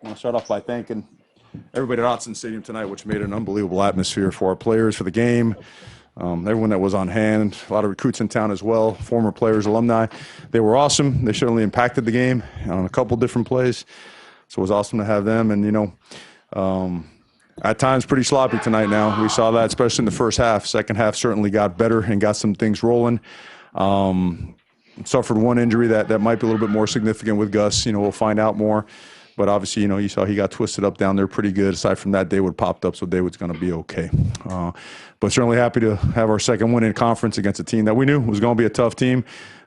want to start off by thanking everybody at Autzen Stadium tonight, which made an unbelievable atmosphere for our players, for the game, everyone that was on hand, a lot of recruits in town as well, former players, alumni. They were awesome. They certainly impacted the game on a couple different plays. So it was awesome to have them. And, at times pretty sloppy tonight now. We saw that, especially in the first half. Second half certainly got better and got some things rolling. Suffered one injury that might be a little bit more significant with Gus. We'll find out more. But obviously, you saw he got twisted up down there pretty good. Aside from that, Dawood popped up, so Dawood's going to be okay. But certainly happy to have our second win in conference against a team that we knew was going to be a tough team.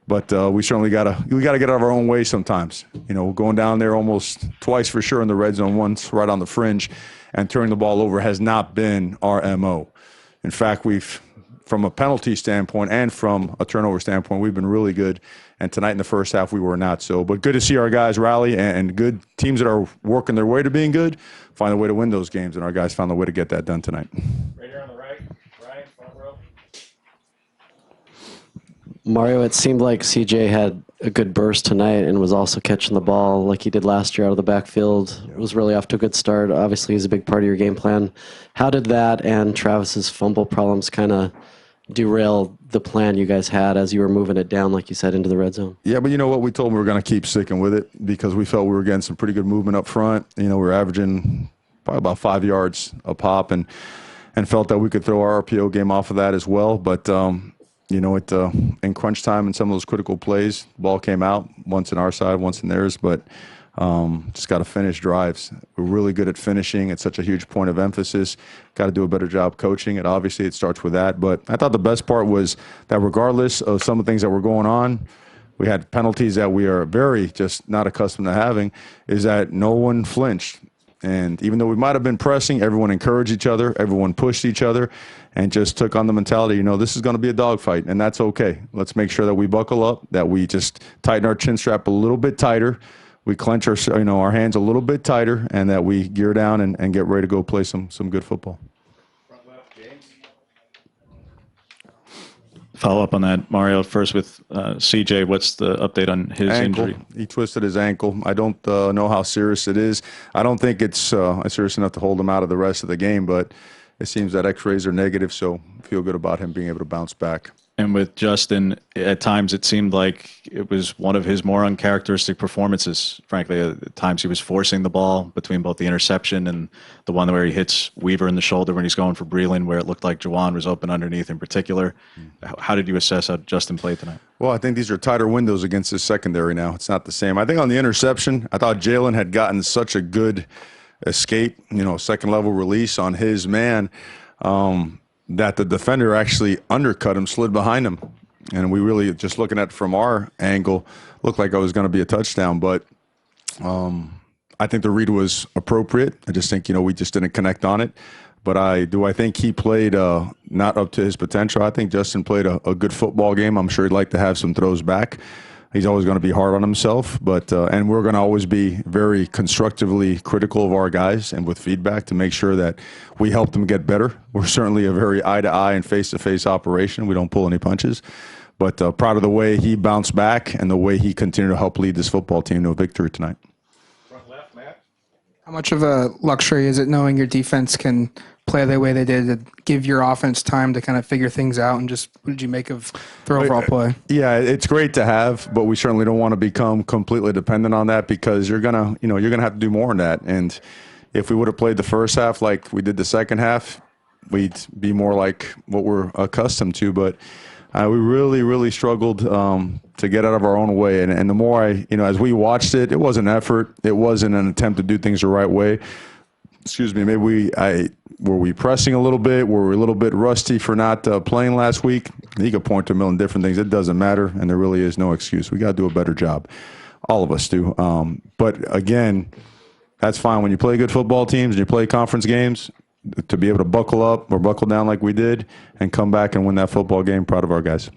But we certainly got to get out of our own way sometimes. Going down there almost twice for sure in the red zone, once right on the fringe, and turning the ball over has not been our MO. In fact, from a penalty standpoint and from a turnover standpoint, we've been really good. And tonight in the first half, we were not so. But good to see our guys rally, and good teams that are working their way to being good find a way to win those games. And our guys found a way to get that done tonight. Right here on the right, Ryan, front row. Mario, it seemed like CJ had a good burst tonight and was also catching the ball like he did last year out of the backfield. It was really off to a good start. Obviously, he's a big part of your game plan. How did that and Travis's fumble problems kind of derail the plan you guys had as you were moving it down, like you said, into the red zone? Yeah, but you know what? We told them we were going to keep sticking with it because we felt we were getting some pretty good movement up front. We were averaging probably about 5 yards a pop and felt that we could throw our RPO game off of that as well. But, in crunch time and some of those critical plays, the ball came out, once in our side, once in theirs. But just got to finish drives. We're really good at finishing. It's such a huge point of emphasis. Got to do a better job coaching it. Obviously, it starts with that. But I thought the best part was that regardless of some of the things that were going on, we had penalties that we are very just not accustomed to having, is that no one flinched. And even though we might have been pressing, everyone encouraged each other, everyone pushed each other, and just took on the mentality, this is going to be a dogfight, and that's okay. Let's make sure that we buckle up, that we just tighten our chin strap a little bit tighter, we clench our hands a little bit tighter, and that we gear down and get ready to go play some good football. Front left, James. Follow up on that, Mario. First with CJ, what's the update on his ankle. injury? He twisted his ankle. I don't know how serious it is. I don't think it's serious enough to hold him out of the rest of the game, but it seems that x-rays are negative, so feel good about him being able to bounce back. And with Justin, at times it seemed like it was one of his more uncharacteristic performances. Frankly, at times he was forcing the ball between both the interception and the one where he hits Weaver in the shoulder when he's going for Breland, where it looked like Jawan was open underneath in particular. How did you assess how Justin played tonight? Well, I think these are tighter windows against his secondary now. It's not the same. I think on the interception, I thought Jalen had gotten such a good escape, second-level release on his man, that the defender actually undercut him, slid behind him. And we really, just looking at it from our angle, looked like it was going to be a touchdown. But I think the read was appropriate. I just think, we just didn't connect on it. But I think he played not up to his potential. I think Justin played a good football game. I'm sure he'd like to have some throws back. He's always going to be hard on himself, but and we're going to always be very constructively critical of our guys and with feedback to make sure that we help them get better. We're certainly a very eye-to-eye and face-to-face operation. We don't pull any punches, but proud of the way he bounced back and the way he continued to help lead this football team to a victory tonight. Front left, Matt. How much of a luxury is it knowing your defense can play the way they did to give your offense time to kind of figure things out? And just what did you make of their overall play? Yeah, it's great to have, but we certainly don't want to become completely dependent on that because you're gonna have to do more than that. And if we would have played the first half like we did the second half, we'd be more like what we're accustomed to. But we really, really struggled to get out of our own way. And the more as we watched it, it was an effort. It wasn't an attempt to do things the right way. Excuse me, maybe were we pressing a little bit? Were we a little bit rusty for not playing last week? You could point to a million different things. It doesn't matter, and there really is no excuse. We got to do a better job. All of us do. But again, that's fine. When you play good football teams and you play conference games, to be able to buckle up or buckle down like we did and come back and win that football game, proud of our guys.